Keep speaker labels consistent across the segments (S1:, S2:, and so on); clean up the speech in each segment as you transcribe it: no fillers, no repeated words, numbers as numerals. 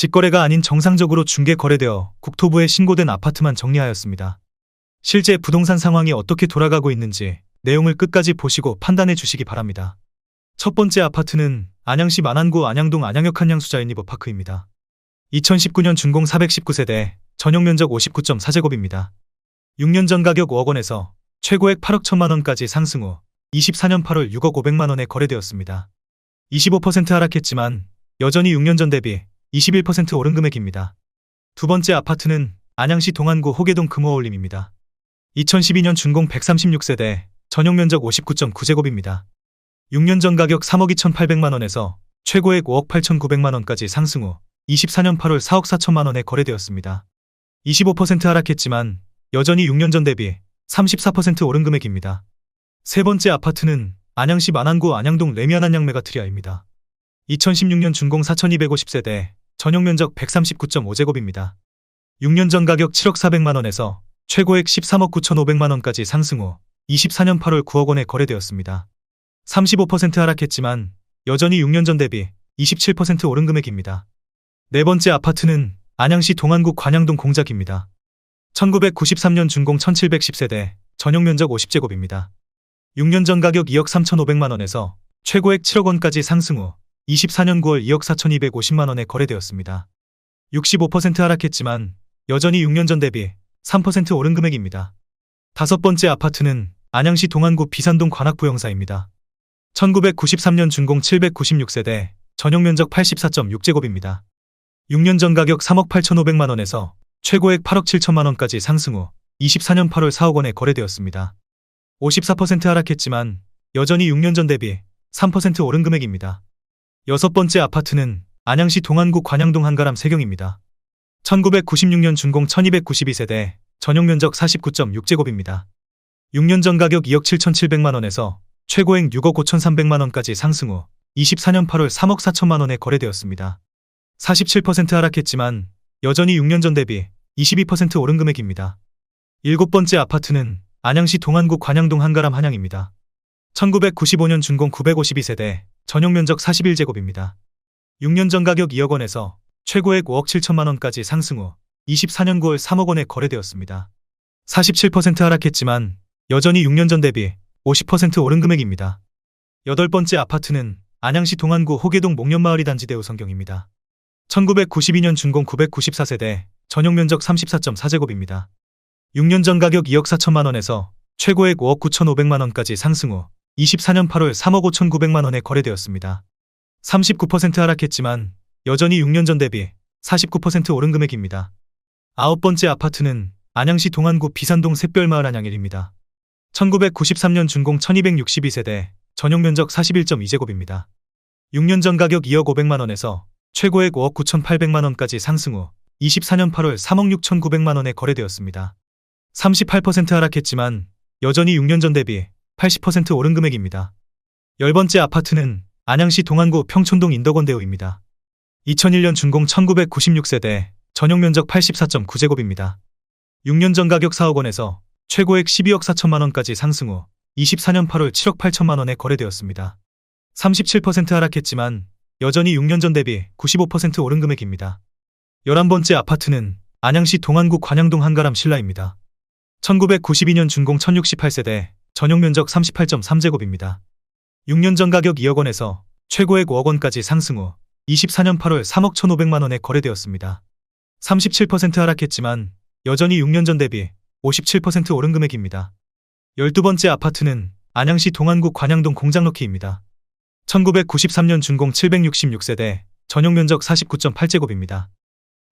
S1: 직거래가 아닌 정상적으로 중개 거래되어 국토부에 신고된 아파트만 정리하였습니다. 실제 부동산 상황이 어떻게 돌아가고 있는지 내용을 끝까지 보시고 판단해 주시기 바랍니다. 첫 번째 아파트는 안양시 만안구 안양동 안양역 한양수자유니버파크입니다. 2019년 준공 419세대, 전용면적 59.4제곱입니다. 6년 전 가격 5억 원에서 최고액 8억 1천만 원까지 상승 후 24년 8월 6억 500만 원에 거래되었습니다. 25% 하락했지만 여전히 6년 전 대비 21% 오른 금액입니다. 두 번째 아파트는 안양시 동안구 호계동 금호어울림입니다. 2012년 준공 136세대, 전용면적 59.9제곱입니다. 6년 전 가격 3억 2,800만 원에서 최고액 5억 8,900만 원까지 상승 후 24년 8월 4억 4천만 원에 거래되었습니다. 25% 하락했지만 여전히 6년 전 대비 34% 오른 금액입니다. 세 번째 아파트는 안양시 만안구 안양동 레미안 안양메가트리아입니다. 2016년 준공 4,250세대, 전용면적 139.5제곱입니다. 6년 전 가격 7억 400만 원에서 최고액 13억 9,500만 원까지 상승 후 24년 8월 9억 원에 거래되었습니다. 35% 하락했지만 여전히 6년 전 대비 27% 오른 금액입니다. 네 번째 아파트는 안양시 동안구 관양동 공작입니다. 1993년 준공 1710세대, 전용면적 50제곱입니다. 6년 전 가격 2억 3,500만 원에서 최고액 7억 원까지 상승 후 24년 9월 2억 4,250만 원에 거래되었습니다. 65% 하락했지만 여전히 6년 전 대비 3% 오른 금액입니다. 다섯 번째 아파트는 안양시 동안구 비산동 관악부영사입니다. 1993년 준공 796세대, 전용면적 84.6제곱입니다. 6년 전 가격 3억 8,500만 원에서 최고액 8억 7천만 원까지 상승 후 24년 8월 4억 원에 거래되었습니다. 54% 하락했지만 여전히 6년 전 대비 3% 오른 금액입니다. 여섯 번째 아파트는 안양시 동안구 관양동 한가람 세경입니다. 1996년 준공 1292세대, 전용면적 49.6제곱입니다. 6년 전 가격 2억 7,700만 원에서 최고액 6억 5,300만 원까지 상승 후 24년 8월 3억 4천만 원에 거래되었습니다. 47% 하락했지만 여전히 6년 전 대비 22% 오른 금액입니다. 일곱 번째 아파트는 안양시 동안구 관양동 한가람 한양입니다. 1995년 준공 952세대, 전용면적 41제곱입니다. 6년 전 가격 2억 원에서 최고액 5억 7천만 원까지 상승 후 24년 9월 3억 원에 거래되었습니다. 47% 하락했지만 여전히 6년 전 대비 50% 오른 금액입니다. 여덟 번째 아파트는 안양시 동안구 호계동 목련마을이 단지대 우성경입니다. 1992년 준공 994세대, 전용면적 34.4제곱입니다. 6년 전 가격 2억 4천만 원에서 최고액 5억 9,500만 원까지 상승 후 24년 8월 3억 5,900만 원에 거래되었습니다. 39% 하락했지만 여전히 6년 전 대비 49% 오른 금액입니다. 아홉 번째 아파트는 안양시 동안구 비산동 샛별마을 안양일입니다. 1993년 준공 1262세대, 전용면적 41.2제곱입니다. 6년 전 가격 2억 500만 원에서 최고액 5억 9,800만 원까지 상승 후 24년 8월 3억 6,900만 원에 거래되었습니다. 38% 하락했지만 여전히 6년 전 대비 80% 오른 금액입니다. 열 번째 아파트는 안양시 동안구 평촌동 인덕원대우입니다. 2001년 준공 1996세대, 전용면적 84.9제곱입니다. 6년 전 가격 4억 원에서 최고액 12억 4천만 원까지 상승 후 24년 8월 7억 8천만 원에 거래되었습니다. 37% 하락했지만 여전히 6년 전 대비 95% 오른 금액입니다. 11번째 아파트는 안양시 동안구 관양동 한가람 신라입니다. 1992년 준공 1068세대, 전용면적 38.3제곱입니다. 6년 전 가격 2억 원에서 최고액 5억 원까지 상승 후 24년 8월 3억 1,500만 원에 거래되었습니다. 37% 하락했지만 여전히 6년 전 대비 57% 오른 금액입니다. 12번째 아파트는 안양시 동안구 관양동 공장럭키입니다. 1993년 준공 766세대, 전용면적 49.8제곱입니다.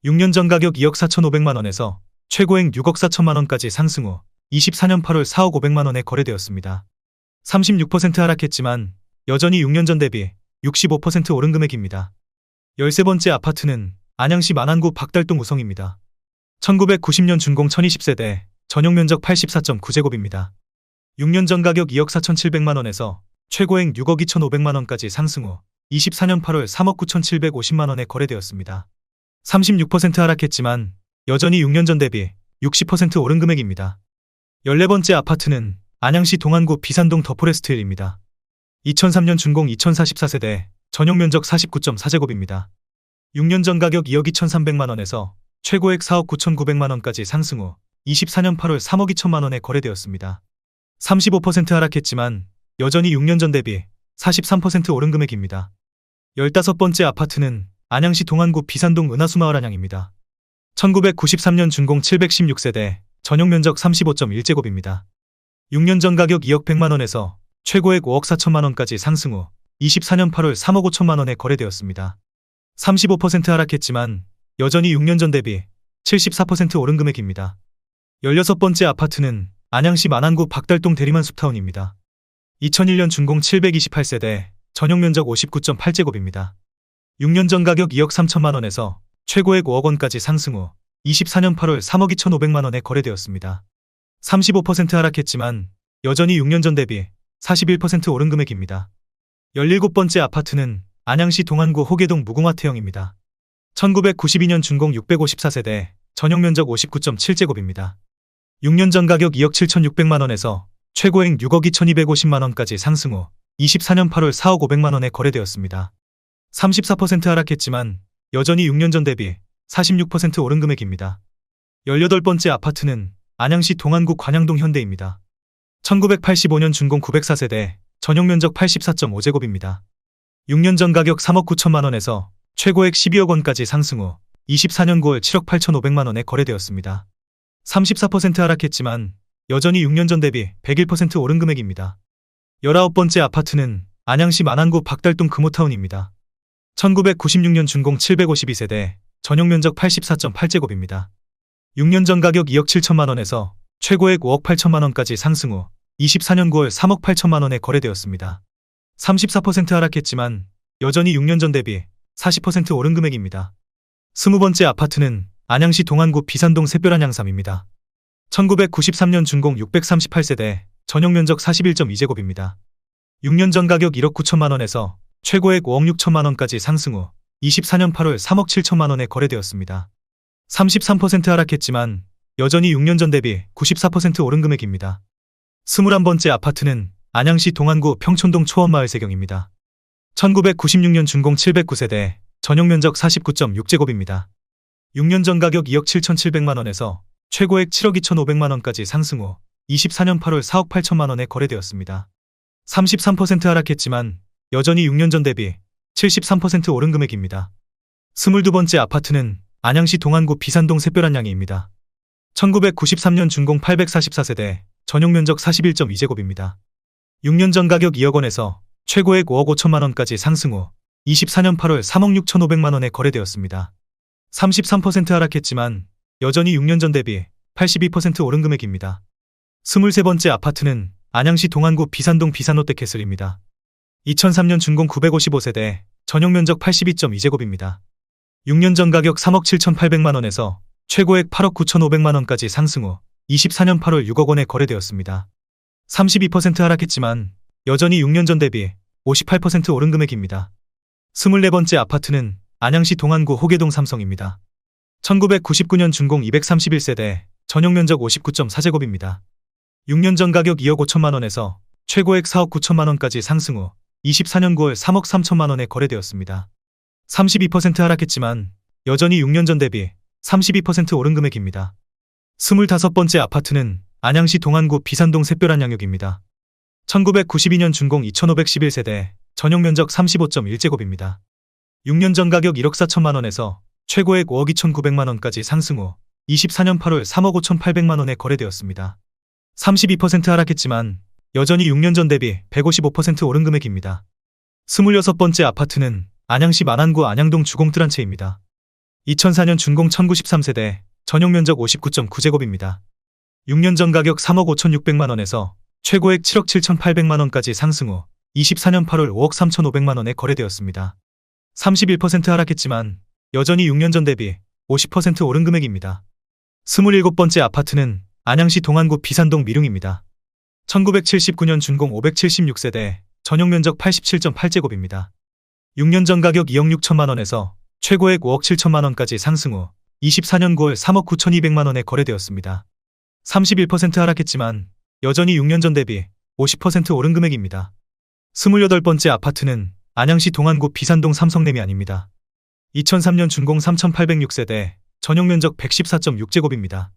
S1: 6년 전 가격 2억 4,500만 원에서 최고액 6억 4천만 원까지 상승 후 24년 8월 4억 500만 원에 거래되었습니다. 36% 하락했지만 여전히 6년 전 대비 65% 오른 금액입니다. 13번째 아파트는 안양시 만안구 박달동 우성입니다. 1990년 준공 1020세대, 전용면적 84.9제곱입니다. 6년 전 가격 2억 4,700만 원에서 최고액 6억 2,500만 원까지 상승 후 24년 8월 3억 9,750만 원에 거래되었습니다. 36% 하락했지만 여전히 6년 전 대비 60% 오른 금액입니다. 14번째 아파트는 안양시 동안구 비산동 더포레스트힐입니다. 2003년 준공 2044세대, 전용면적 49.4제곱입니다. 6년 전 가격 2억 2,300만 원에서 최고액 4억 9,900만 원까지 상승 후 24년 8월 3억 2천만 원에 거래되었습니다. 35% 하락했지만 여전히 6년 전 대비 43% 오른 금액입니다. 15번째 아파트는 안양시 동안구 비산동 은하수마을 안양입니다. 1993년 준공 716세대, 전용 면적 35.1제곱입니다. 6년 전 가격 2억 100만 원에서 최고액 5억 4천만 원까지 상승 후 24년 8월 3억 5천만 원에 거래되었습니다. 35% 하락했지만 여전히 6년 전 대비 74% 오른 금액입니다. 16번째 아파트는 안양시 만안구 박달동 대리만 숲타운입니다. 2001년 준공 728세대, 전용 면적 59.8제곱입니다. 6년 전 가격 2억 3천만 원에서 최고액 5억 원까지 상승 후 24년 8월 3억 2,500만 원에 거래되었습니다. 35% 하락했지만 여전히 6년 전 대비 41% 오른 금액입니다. 17번째 아파트는 안양시 동안구 호계동 무궁화태영입니다. 1992년 준공 654세대, 전용 면적 59.7제곱입니다. 6년 전 가격 2억 7,600만 원에서 최고액 6억 2,250만 원까지 상승 후 24년 8월 4억 500만 원에 거래되었습니다. 34% 하락했지만 여전히 6년 전 대비 46% 오른 금액입니다. 18번째 아파트는 안양시 동안구 관양동 현대입니다. 1985년 준공 904세대, 전용 면적 84.5제곱입니다. 6년 전 가격 3억 9천만 원에서 최고액 12억 원까지 상승 후 24년 9월 7억 8,500만 원에 거래되었습니다. 34% 하락했지만 여전히 6년 전 대비 101% 오른 금액입니다. 19번째 아파트는 안양시 만안구 박달동 금호타운입니다. 1996년 준공 752세대, 전용 면적 84.8제곱입니다. 6년 전 가격 2억 7천만 원에서 최고액 5억 8천만 원까지 상승 후 24년 9월 3억 8천만 원에 거래되었습니다. 34% 하락했지만 여전히 6년 전 대비 40% 오른 금액입니다. 20번째 아파트는 안양시 동안구 비산동 샛별안양삼입니다. 1993년 준공 638세대, 전용 면적 41.2제곱입니다. 6년 전 가격 1억 9천만 원에서 최고액 5억 6천만 원까지 상승 후 24년 8월 3억 7천만 원에 거래되었습니다. 33% 하락했지만 여전히 6년 전 대비 94% 오른 금액입니다. 21번째 아파트는 안양시 동안구 평촌동 초원마을 세경입니다. 1996년 준공 709세대, 전용 면적 49.6제곱입니다. 6년 전 가격 2억 7,700만 원에서 최고액 7억 2,500만 원까지 상승 후 24년 8월 4억 8천만 원에 거래되었습니다. 33% 하락했지만 여전히 6년 전 대비 73% 오른 금액입니다. 22번째 아파트는 안양시 동안구 비산동 샛별안양이입니다. 1993년 준공 844세대, 전용 면적 41.2제곱입니다. 6년 전 가격 2억 원에서 최고액 5억 5천만 원까지 상승 후 24년 8월 3억 6,500만 원에 거래되었습니다. 33% 하락했지만 여전히 6년 전 대비 82% 오른 금액입니다. 23번째 아파트는 안양시 동안구 비산동 비산롯데캐슬입니다. 2003년 준공 955세대, 전용 면적 82.2제곱입니다. 6년 전 가격 3억 7,800만 원에서 최고액 8억 9,500만 원까지 상승 후 24년 8월 6억 원에 거래되었습니다. 32% 하락했지만 여전히 6년 전 대비 58% 오른 금액입니다. 24번째 아파트는 안양시 동안구 호계동 삼성입니다. 1999년 준공 231세대, 전용 면적 59.4제곱입니다. 6년 전 가격 2억 5천만 원에서 최고액 4억 9천만 원까지 상승 후 24년 9월 3억 3천만 원에 거래되었습니다. 32% 하락했지만 여전히 6년 전 대비 32% 오른 금액입니다. 25번째 아파트는 안양시 동안구 비산동 샛별안양역입니다. 1992년 준공 2511세대, 전용 면적 35.1제곱입니다. 6년 전 가격 1억 4천만 원에서 최고액 5억 2,900만 원까지 상승 후 24년 8월 3억 5,800만 원에 거래되었습니다. 32% 하락했지만 여전히 6년 전 대비 155% 오른 금액입니다. 26번째 아파트는 안양시 만안구 안양동 주공뜰 한 채입니다. 2004년 준공 1093세대, 전용 면적 59.9제곱입니다. 6년 전 가격 3억 5,600만 원에서 최고액 7억 7,800만 원까지 상승 후 24년 8월 5억 3,500만 원에 거래되었습니다. 31% 하락했지만 여전히 6년 전 대비 50% 오른 금액입니다. 27번째 아파트는 안양시 동안구 비산동 미룡입니다. 1979년 준공 576세대, 전용 면적 87.8제곱입니다. 6년 전 가격 2억 6천만 원에서 최고액 5억 7천만 원까지 상승 후 24년 9월 3억 9,200만 원에 거래되었습니다. 31% 하락했지만 여전히 6년 전 대비 50% 오른 금액입니다. 28번째 아파트는 안양시 동안구 비산동 삼성레미안입니다. 2003년 준공 3,806세대, 전용 면적 114.6제곱입니다.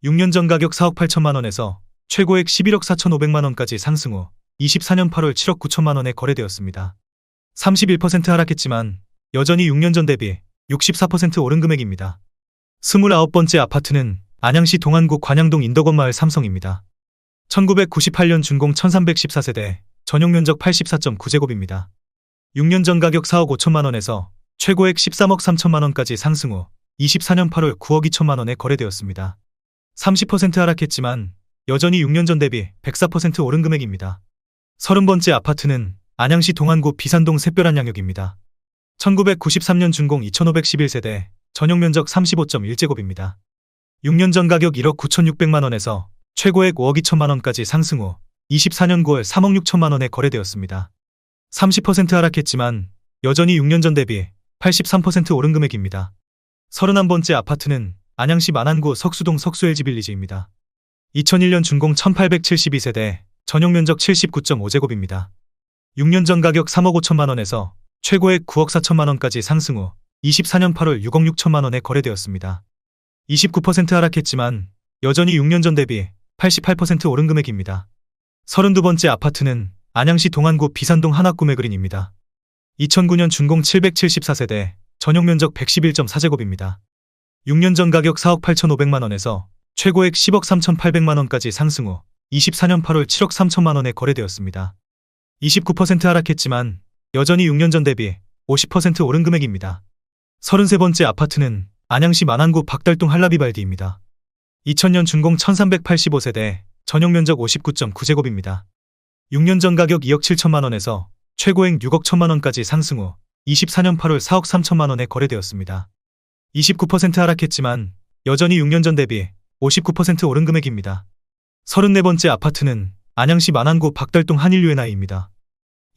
S1: 6년 전 가격 4억 8천만 원에서 최고액 11억 4,500만 원까지 상승 후 24년 8월 7억 9천만 원에 거래되었습니다. 31% 하락했지만 여전히 6년 전 대비 64% 오른 금액입니다. 29번째 아파트는 안양시 동안구 관양동 인덕원마을 삼성입니다. 1998년 준공 1314세대, 전용 면적 84.9제곱입니다. 6년 전 가격 4억 5천만 원에서 최고액 13억 3천만 원까지 상승 후 24년 8월 9억 2천만 원에 거래되었습니다. 30% 하락했지만 여전히 6년 전 대비 104% 오른 금액입니다. 30번째 아파트는 안양시 동안구 비산동 샛별한 양역입니다. 1993년 준공 2511세대, 전용 면적 35.1제곱입니다. 6년 전 가격 1억 9,600만 원에서 최고액 5억 2천만 원까지 상승 후 24년 9월 3억 6천만 원에 거래되었습니다. 30% 하락했지만 여전히 6년 전 대비 83% 오른 금액입니다. 31번째 아파트는 안양시 만안구 석수동 석수LG빌리지입니다. 2001년 준공 1872세대, 전용 면적 79.5제곱입니다. 6년 전 가격 3억 5천만 원에서 최고액 9억 4천만 원까지 상승 후 24년 8월 6억 6천만 원에 거래되었습니다. 29% 하락했지만 여전히 6년 전 대비 88% 오른 금액입니다. 32번째 아파트는 안양시 동안구 비산동 한화구매그린입니다. 2009년 준공 774세대, 전용 면적 111.4제곱입니다. 6년 전 가격 4억 8,500만 원에서 최고액 10억 3,800만 원까지 상승 후 24년 8월 7억 3천만 원에 거래되었습니다. 29% 하락했지만 여전히 6년 전 대비 50% 오른 금액입니다. 33번째 아파트는 안양시 만안구 박달동 한라비발디입니다. 2000년 준공 1385세대, 전용 면적 59.9제곱입니다. 6년 전 가격 2억 7천만 원에서 최고액 6억 1천만 원까지 상승 후 24년 8월 4억 3천만 원에 거래되었습니다. 29% 하락했지만 여전히 6년 전 대비 59% 오른 금액입니다. 34번째 아파트는 안양시 만안구 박달동 한일유엔아이입니다.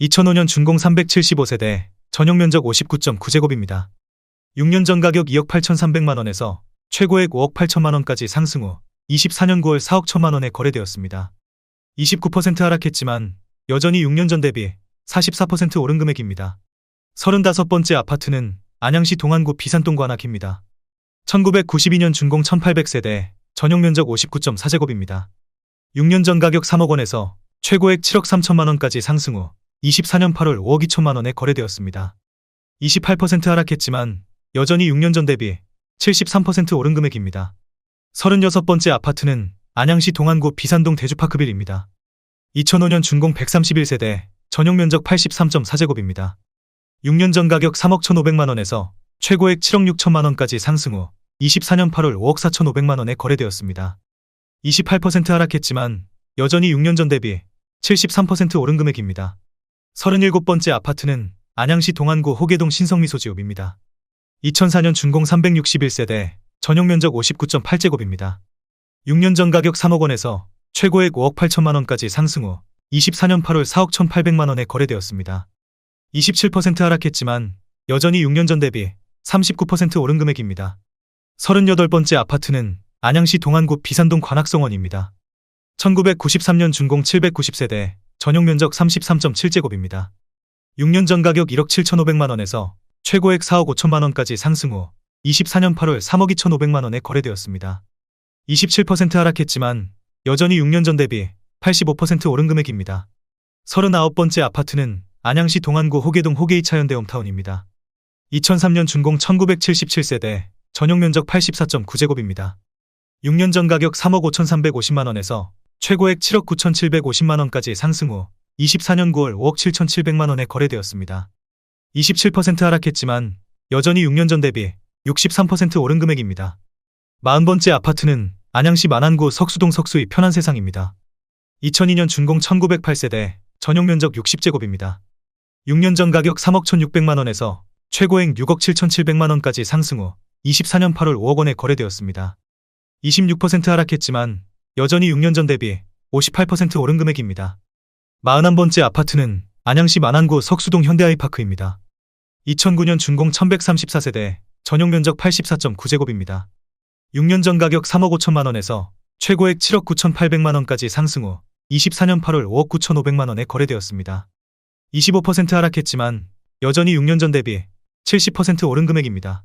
S1: 2005년 준공 375세대, 전용 면적 59.9제곱입니다. 6년 전 가격 2억 8,300만 원에서 최고액 5억 8천만 원까지 상승 후 24년 9월 4억 1천만 원에 거래되었습니다. 29% 하락했지만 여전히 6년 전 대비 44% 오른 금액입니다. 35번째 아파트는 안양시 동안구 비산동 관악입니다. 1992년 준공 1800세대, 전용 면적 59.4제곱입니다. 6년 전 가격 3억 원에서 최고액 7억 3천만 원까지 상승 후 24년 8월 5억 2천만 원에 거래되었습니다. 28% 하락했지만 여전히 6년 전 대비 73% 오른 금액입니다. 36번째 아파트는 안양시 동안구 비산동 대주파크빌입니다. 2005년 준공 131세대, 전용 면적 83.4제곱입니다. 6년 전 가격 3억 1,500만 원에서 최고액 7억 6천만 원까지 상승 후 24년 8월 5억 4,500만 원에 거래되었습니다. 28% 하락했지만 여전히 6년 전 대비 73% 오른 금액입니다. 37번째 아파트는 안양시 동안구 호계동 신성미소지읍입니다. 2004년 준공 361세대, 전용 면적 59.8제곱입니다. 6년 전 가격 3억 원에서 최고액 5억 8천만 원까지 상승 후 24년 8월 4억 1,800만 원에 거래되었습니다. 27% 하락했지만 여전히 6년 전 대비 39% 오른 금액입니다. 38번째 아파트는 안양시 동안구 비산동 관악성원입니다. 1993년 준공 790세대, 전용 면적 33.7제곱입니다. 6년 전 가격 1억 7,500만 원에서 최고액 4억 5천만 원까지 상승 후 24년 8월 3억 2,500만 원에 거래되었습니다. 27% 하락했지만 여전히 6년 전 대비 85% 오른 금액입니다. 39번째 아파트는 안양시 동안구 호계동 호계이차 현대홈타운입니다. 2003년 준공 1977세대, 전용 면적 84.9제곱입니다. 6년 전 가격 3억 5,350만 원에서 최고액 7억 9,750만 원까지 상승 후 24년 9월 5억 7,700만 원에 거래되었습니다. 27% 하락했지만 여전히 6년 전 대비 63% 오른 금액입니다. 40번째 아파트는 안양시 만안구 석수동 석수이 편안세상입니다. 2002년 준공 1908세대, 전용 면적 60제곱입니다. 6년 전 가격 3억 1,600만 원에서 최고액 6억 7,700만 원까지 상승 후 24년 8월 5억 원에 거래되었습니다. 26% 하락했지만 여전히 6년 전 대비 58% 오른 금액입니다. 41번째 아파트는 안양시 만안구 석수동 현대아이파크입니다. 2009년 준공 1134세대, 전용 면적 84.9제곱입니다. 6년 전 가격 3억 5천만 원에서 최고액 7억 9,800만 원까지 상승 후 24년 8월 5억 9,500만 원에 거래되었습니다. 25% 하락했지만 여전히 6년 전 대비 70% 오른 금액입니다.